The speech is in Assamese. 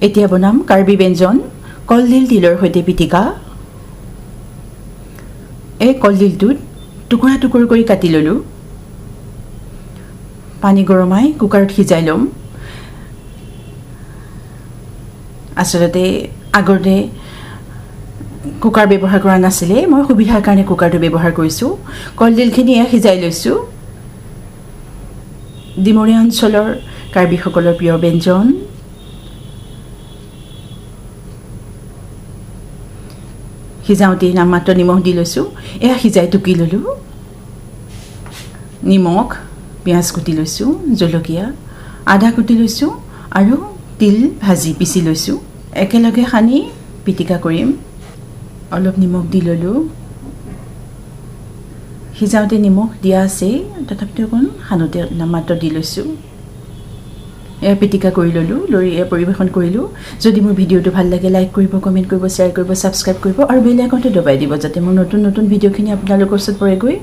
এতিয়া বনাম কাৰ্বি ব্যঞ্জন কলডিল তিলৰ সৈতে পিটিকা এই কলডিলটোত টুকুৰা টুকুৰ কৰি কাটি ললোঁ পানী গৰমাই কুকাৰত সিজাই ল'ম আসলতে আগতে কুকাৰ ব্যৱহাৰ কৰা নাছিলে মই সুবিধাৰ কাৰণে কুকাৰটো ব্যৱহাৰ কৰিছোঁ কলডিলখিনি সিজাই লৈছোঁ ডিমৰীয়া অঞ্চলৰ কাৰ্বিসকলৰ প্ৰিয় ব্যঞ্জন সিজাওঁতে নামমাত্ৰ নিমখ দি লৈছোঁ এয়া সিজাই টুকি ল'লোঁ নিমখ পিঁয়াজ কুটি লৈছোঁ জলকীয়া আদা কুটি লৈছোঁ আৰু তিল ভাজি পিচি লৈছোঁ একেলগে সানি পিটিকা কৰিম অলপ নিমখ দি ল'লোঁ সিজাওঁতে নিমখ দিয়া আছে তথাপিতো অকণ সানোতে নামমাত্ৰ দি লৈছোঁ এয়া পিটিকা কৰি ল'লোঁ লৈ এয়া পৰিৱেশন কৰিলোঁ যদি মোৰ ভিডিঅ'টো ভাল লাগে লাইক কৰিব কমেণ্ট কৰিব শ্বেয়াৰ কৰিব ছাবস্ক্ৰাইব কৰিব আৰু বেল আইকনটো দবাই দিব যাতে মোৰ নতুন নতুন ভিডিঅ'খিনি আপোনালোকৰ ওচৰত পৰেগৈ